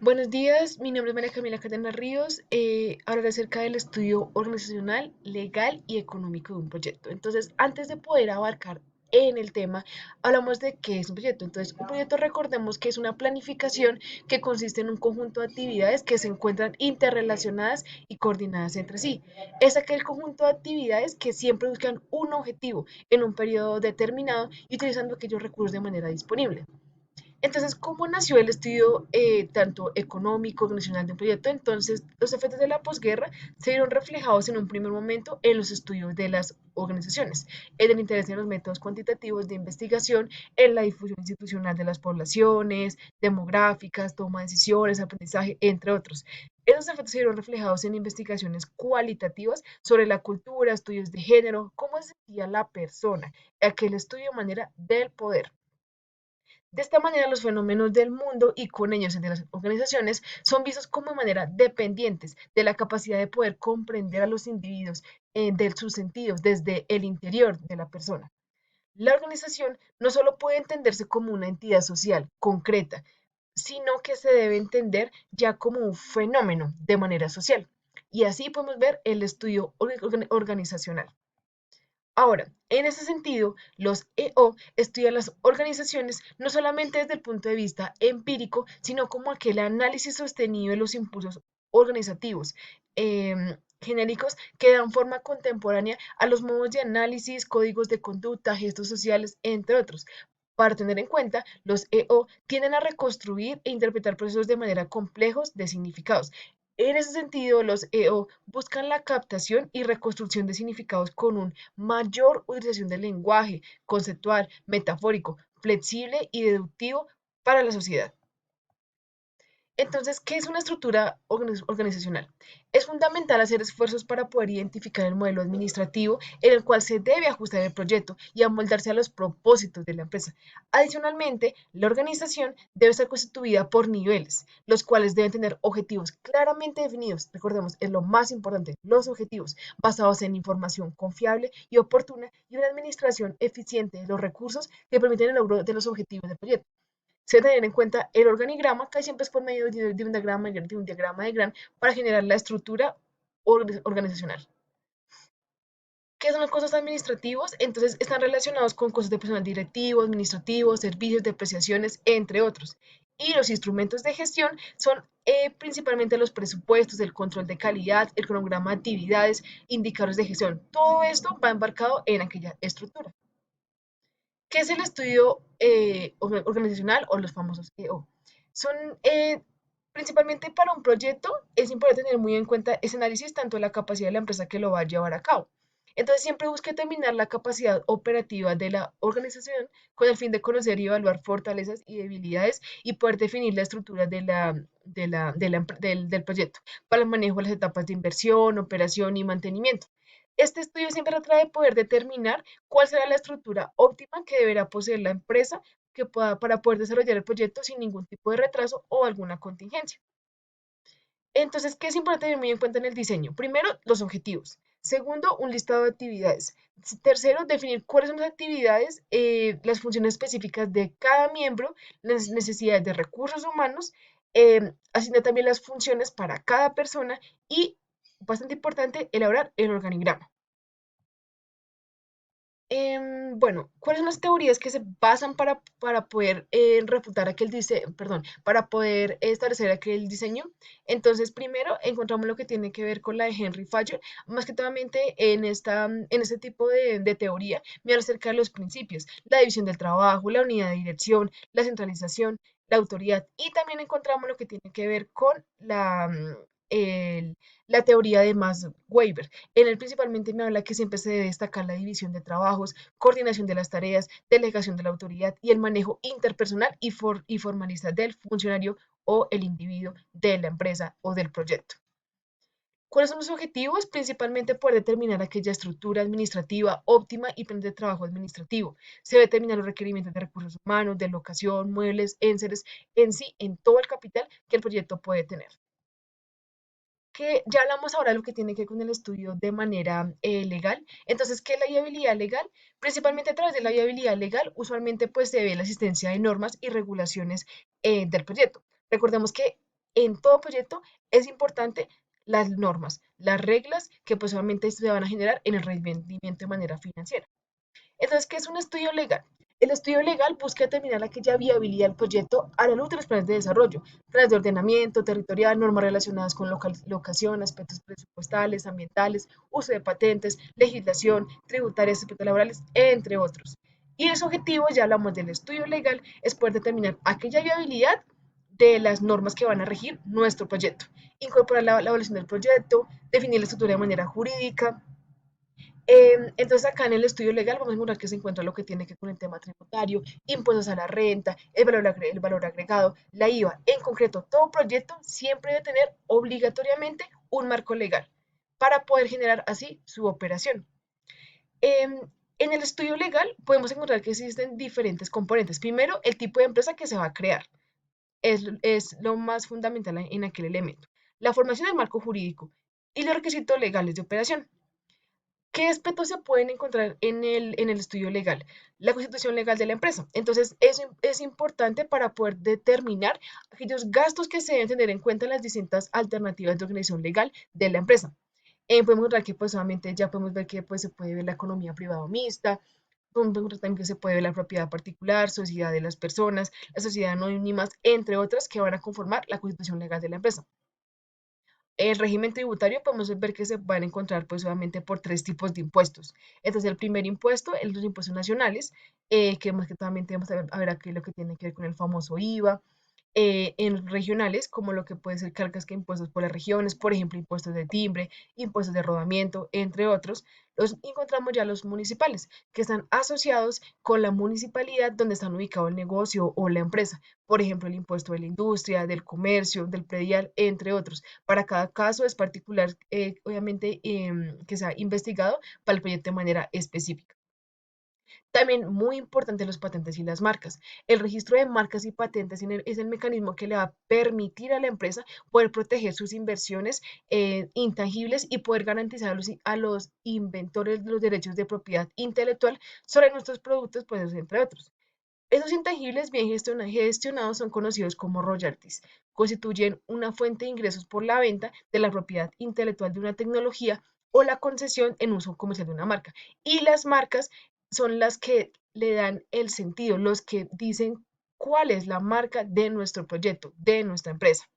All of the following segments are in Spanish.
Buenos días, mi nombre es María Camila Cadena Ríos. Hablaré acerca del estudio organizacional, legal y económico de un proyecto. Entonces, antes de poder abarcar en el tema, hablamos de qué es un proyecto. Entonces, un proyecto recordemos que es una planificación que consiste en un conjunto de actividades que se encuentran interrelacionadas y coordinadas entre sí. Es aquel conjunto de actividades que siempre buscan un objetivo en un periodo determinado y utilizando aquellos recursos de manera disponible. Entonces, ¿cómo nació el estudio tanto económico, organizacional de un proyecto? Entonces, los efectos de la posguerra se vieron reflejados en un primer momento en los estudios de las organizaciones, en el interés en los métodos cuantitativos de investigación, en la difusión institucional de las poblaciones, demográficas, toma de decisiones, aprendizaje, entre otros. Esos efectos se vieron reflejados en investigaciones cualitativas sobre la cultura, estudios de género, cómo se sentía la persona, aquel estudio de manera del poder. De esta manera, los fenómenos del mundo y con ellos el de las organizaciones son vistos como de manera dependientes de la capacidad de poder comprender a los individuos de sus sentidos desde el interior de la persona. La organización no solo puede entenderse como una entidad social concreta, sino que se debe entender ya como un fenómeno de manera social. Y así podemos ver el estudio organizacional. Ahora, en ese sentido, los EO estudian las organizaciones no solamente desde el punto de vista empírico, sino como aquel análisis sostenido de los impulsos organizativos genéricos que dan forma contemporánea a los modos de análisis, códigos de conducta, gestos sociales, entre otros. Para tener en cuenta, los EO tienden a reconstruir e interpretar procesos de manera complejos de significados. En ese sentido, los EO buscan la captación y reconstrucción de significados con una mayor utilización del lenguaje conceptual, metafórico, flexible y deductivo para la sociedad. Entonces, ¿qué es una estructura organizacional? Es fundamental hacer esfuerzos para poder identificar el modelo administrativo en el cual se debe ajustar el proyecto y amoldarse a los propósitos de la empresa. Adicionalmente, la organización debe estar constituida por niveles, los cuales deben tener objetivos claramente definidos. Recordemos, es lo más importante, los objetivos basados en información confiable y oportuna y una administración eficiente de los recursos que permiten el logro de los objetivos del proyecto. Se debe tener en cuenta el organigrama, que siempre es por medio de un diagrama de Gantt para generar la estructura organizacional. ¿Qué son los costos administrativos? Entonces están relacionados con costos de personal directivo, administrativo, servicios, depreciaciones, entre otros. Y los instrumentos de gestión son principalmente los presupuestos, el control de calidad, el cronograma de actividades, indicadores de gestión. Todo esto va embarcado en aquella estructura. ¿Qué es el estudio organizacional o los famosos EO? Son principalmente para un proyecto, es importante tener muy en cuenta ese análisis, tanto de la capacidad de la empresa que lo va a llevar a cabo. Entonces, siempre busque determinar la capacidad operativa de la organización con el fin de conocer y evaluar fortalezas y debilidades y poder definir la estructura del proyecto para el manejo de las etapas de inversión, operación y mantenimiento. Este estudio siempre trata de poder determinar cuál será la estructura óptima que deberá poseer la empresa para poder desarrollar el proyecto sin ningún tipo de retraso o alguna contingencia. Entonces, ¿qué es importante tener muy en cuenta en el diseño? Primero, los objetivos. Segundo, un listado de actividades. Tercero, definir cuáles son las actividades, las funciones específicas de cada miembro, las necesidades de recursos humanos, asignar también las funciones para cada persona y, bastante importante, elaborar el organigrama. Bueno, ¿cuáles son las teorías que se basan para poder refutar aquel diseño, perdón, para poder establecer aquel diseño? Entonces, primero encontramos lo que tiene que ver con la de Henry Fayol, más que totalmente en este tipo de teoría, me acerca de los principios, la división del trabajo, la unidad de dirección, la centralización, la autoridad, y también encontramos lo que tiene que ver con la teoría de Max Weber. En él principalmente me habla que siempre se debe destacar la división de trabajos, coordinación de las tareas, delegación de la autoridad y el manejo interpersonal y formalista del funcionario o el individuo de la empresa o del proyecto. ¿Cuáles son los objetivos? Principalmente poder determinar aquella estructura administrativa óptima y plan de trabajo administrativo. Se debe determinar los requerimientos de recursos humanos, de locación, muebles, enseres, en sí, en todo el capital que el proyecto puede tener. Que ya hablamos ahora de lo que tiene que ver con el estudio de manera legal. Entonces, ¿qué es la viabilidad legal? Principalmente a través de la viabilidad legal, usualmente pues se ve la existencia de normas y regulaciones del proyecto. Recordemos que en todo proyecto es importante las normas, las reglas que pues obviamente se van a generar en el rendimiento de manera financiera. Entonces, ¿qué es un estudio legal? El estudio legal busca determinar aquella viabilidad del proyecto a la luz de los planes de desarrollo, planes de ordenamiento territorial, normas relacionadas con locación, aspectos presupuestales, ambientales, uso de patentes, legislación, tributarias, aspectos laborales, entre otros. Y ese objetivo, ya hablamos del estudio legal, es poder determinar aquella viabilidad de las normas que van a regir nuestro proyecto, incorporar la evaluación del proyecto, definir la estructura de manera jurídica, entonces acá en el estudio legal vamos a encontrar que se encuentra lo que tiene que ver con el tema tributario, impuestos a la renta, el valor agregado, la IVA. En concreto, todo proyecto siempre debe tener obligatoriamente un marco legal para poder generar así su operación. En el estudio legal podemos encontrar que existen diferentes componentes. Primero, el tipo de empresa que se va a crear es lo más fundamental en aquel elemento. La formación del marco jurídico y los requisitos legales de operación. ¿Qué aspectos se pueden encontrar en el estudio legal? La constitución legal de la empresa. Entonces, eso es importante para poder determinar aquellos gastos que se deben tener en cuenta en las distintas alternativas de organización legal de la empresa. Podemos encontrar que, pues, solamente ya podemos ver que pues, se puede ver la economía privada o mixta, podemos encontrar también que se puede ver la propiedad particular, sociedad de las personas, la sociedad anónimas, entre otras, que van a conformar la constitución legal de la empresa. El régimen tributario podemos ver que se van a encontrar pues obviamente por tres tipos de impuestos. Entonces el primer impuesto, los impuestos nacionales, que más que también tenemos a ver aquí lo que tiene que ver con el famoso IVA, en regionales, como lo que puede ser cargas que impuestos por las regiones, por ejemplo, impuestos de timbre, impuestos de rodamiento, entre otros. Los encontramos ya los municipales, que están asociados con la municipalidad donde están ubicado el negocio o la empresa. Por ejemplo, el impuesto de la industria, del comercio, del predial, entre otros. Para cada caso es particular, obviamente, que sea investigado para el proyecto de manera específica. También muy importante los patentes y las marcas. El registro de marcas y patentes es el mecanismo que le va a permitir a la empresa poder proteger sus inversiones intangibles y poder garantizar a los inventores los derechos de propiedad intelectual sobre nuestros productos, pues entre otros. Esos intangibles bien gestionados son conocidos como royalties. Constituyen una fuente de ingresos por la venta de la propiedad intelectual de una tecnología o la concesión en uso comercial de una marca. Y las marcas son las que le dan el sentido, los que dicen cuál es la marca de nuestro proyecto, de nuestra empresa.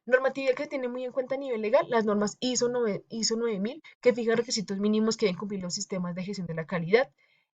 Normatividad que tiene muy en cuenta a nivel legal, las normas ISO 9000, que fijan requisitos mínimos que deben cumplir los sistemas de gestión de la calidad,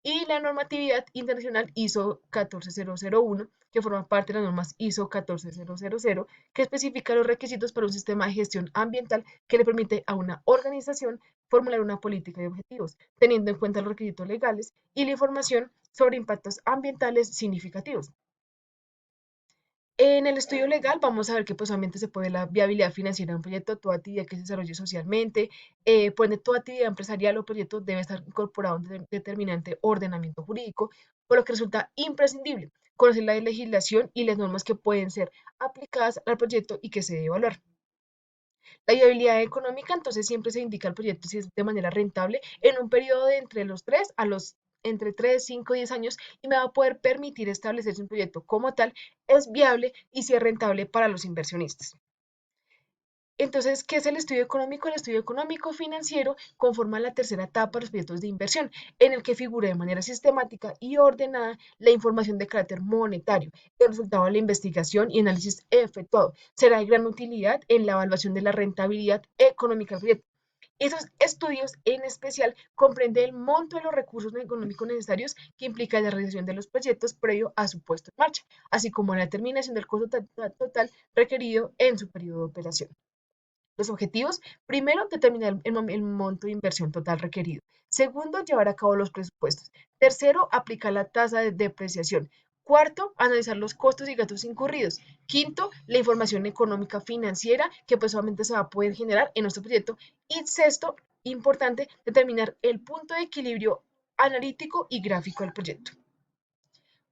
y la normatividad internacional ISO 14001, que forma parte de las normas ISO 14000, que especifica los requisitos para un sistema de gestión ambiental que le permite a una organización formular una política de objetivos, teniendo en cuenta los requisitos legales y la información sobre impactos ambientales significativos. En el estudio legal vamos a ver que pues obviamente se puede ver la viabilidad financiera de un proyecto, toda actividad que se desarrolle socialmente, pues toda actividad empresarial o proyecto debe estar incorporado a un determinante ordenamiento jurídico, por lo que resulta imprescindible conocer la legislación y las normas que pueden ser aplicadas al proyecto y que se debe evaluar. La viabilidad económica, entonces siempre se indica el proyecto si es de manera rentable en un periodo de entre 3 5 10 años y me va a poder permitir establecer si un proyecto como tal es viable y si es rentable para los inversionistas. Entonces, ¿qué es el estudio económico? El estudio económico financiero conforma la tercera etapa de los proyectos de inversión, en el que figura de manera sistemática y ordenada la información de carácter monetario, el resultado de la investigación y análisis efectuado. Será de gran utilidad en la evaluación de la rentabilidad económica del proyecto. Esos estudios en especial comprenden el monto de los recursos económicos necesarios que implica la realización de los proyectos previo a su puesto en marcha, así como la determinación del costo total requerido en su periodo de operación. Los objetivos, primero, determinar el monto de inversión total requerido. Segundo, llevar a cabo los presupuestos. Tercero, aplicar la tasa de depreciación. Cuarto, analizar los costos y gastos incurridos. Quinto, la información económica financiera que pues solamente se va a poder generar en nuestro proyecto. Y sexto, importante, determinar el punto de equilibrio analítico y gráfico del proyecto.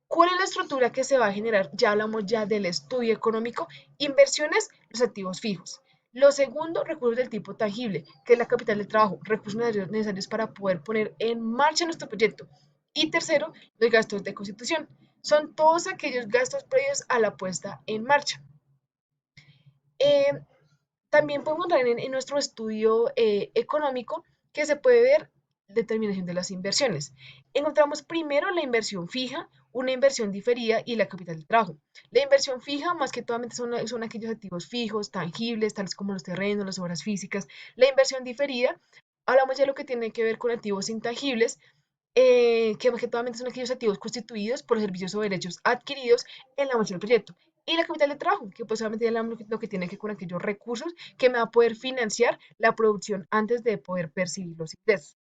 ¿Cuál es la estructura que se va a generar? Ya hablamos ya del estudio económico, inversiones, los activos fijos. Lo segundo, recursos del tipo tangible, que es la capital del trabajo, recursos necesarios para poder poner en marcha nuestro proyecto. Y tercero, los gastos de constitución. Son todos aquellos gastos previos a la puesta en marcha. También podemos entrar en nuestro estudio económico que se puede ver determinación de las inversiones. Encontramos primero la inversión fija, una inversión diferida y la capital de trabajo. La inversión fija, más que todo, son aquellos activos fijos, tangibles, tales como los terrenos, las obras físicas. La inversión diferida, hablamos de lo que tiene que ver con activos intangibles, que más que todo son aquellos activos constituidos por servicios o derechos adquiridos en la marcha del proyecto. Y la capital de trabajo, que pues obviamente es lo que tiene que ver con aquellos recursos que me va a poder financiar la producción antes de poder percibir los ingresos.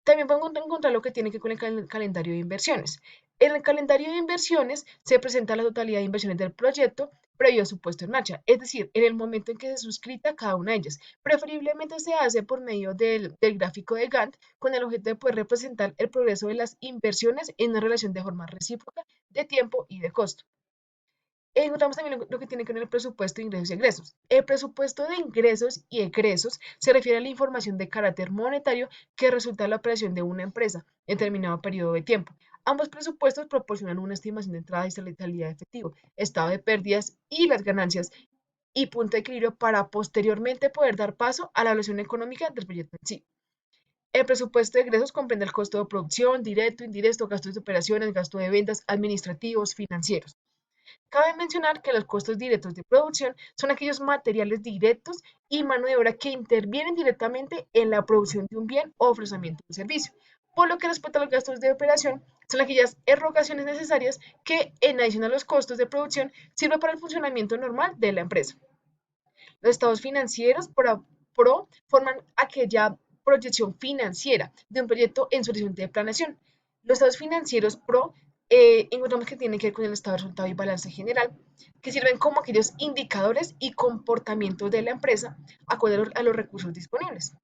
También podemos encontrar lo que tiene que ver con el calendario de inversiones. En el calendario de inversiones se presenta la totalidad de inversiones del proyecto previo a su puesto en marcha, es decir, en el momento en que se suscrita cada una de ellas. Preferiblemente se hace por medio del gráfico de Gantt con el objeto de poder representar el progreso de las inversiones en una relación de forma recíproca de tiempo y de costo. Encontramos también lo que tiene que ver con el presupuesto de ingresos y egresos. El presupuesto de ingresos y egresos se refiere a la información de carácter monetario que resulta de la operación de una empresa en determinado periodo de tiempo. Ambos presupuestos proporcionan una estimación de entrada y salida de efectivo, estado de pérdidas y las ganancias y punto de equilibrio para posteriormente poder dar paso a la evaluación económica del proyecto en sí. El presupuesto de egresos comprende el costo de producción, directo, indirecto, gastos de operaciones, gasto de ventas, administrativos, financieros. Cabe mencionar que los costos directos de producción son aquellos materiales directos y mano de obra que intervienen directamente en la producción de un bien o ofrecimiento de un servicio. Por lo que respecta a los gastos de operación, son aquellas erogaciones necesarias que, en adición a los costos de producción, sirven para el funcionamiento normal de la empresa. Los estados financieros forman aquella proyección financiera de un proyecto en su horizonte de planeación. Los estados financieros PRO encontramos que tienen que ver con el estado de resultado y balance general, que sirven como aquellos indicadores y comportamientos de la empresa acorde a los recursos disponibles.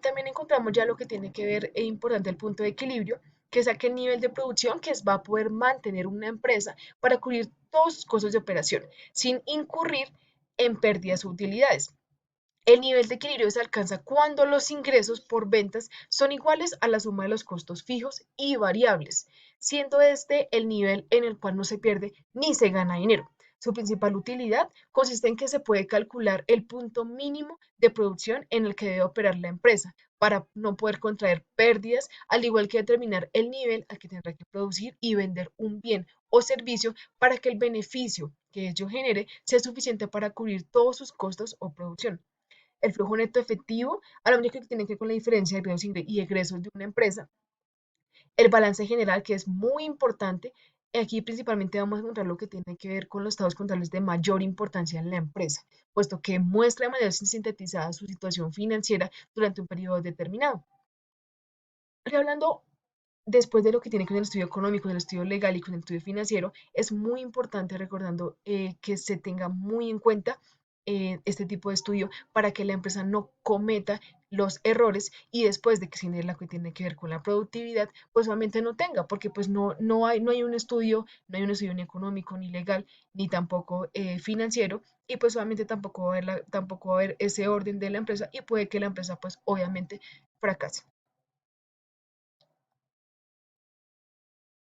También encontramos ya lo que tiene que ver, es importante el punto de equilibrio, que es aquel nivel de producción que va a poder mantener una empresa para cubrir todos sus costos de operación, sin incurrir en pérdidas o utilidades. El nivel de equilibrio se alcanza cuando los ingresos por ventas son iguales a la suma de los costos fijos y variables, siendo este el nivel en el cual no se pierde ni se gana dinero. Su principal utilidad consiste en que se puede calcular el punto mínimo de producción en el que debe operar la empresa para no poder contraer pérdidas, al igual que determinar el nivel al que tendrá que producir y vender un bien o servicio para que el beneficio que ello genere sea suficiente para cubrir todos sus costos o producción. El flujo neto efectivo, a lo único que tiene que ver con la diferencia de ingresos y egresos de una empresa. El balance general, que es muy importante. Aquí principalmente vamos a encontrar lo que tiene que ver con los estados contables de mayor importancia en la empresa, puesto que muestra de manera sintetizada su situación financiera durante un periodo determinado. Hablando después de lo que tiene que ver con el estudio económico, el estudio legal y con el estudio financiero, es muy importante recordando que se tenga muy en cuenta este tipo de estudio para que la empresa no cometa los errores y después de que se genere lo que tiene que ver con la productividad, pues obviamente no tenga, porque pues no hay un estudio, no hay un estudio ni económico, ni legal, ni tampoco financiero, y pues obviamente tampoco va a haber ese orden de la empresa y puede que la empresa pues obviamente fracase.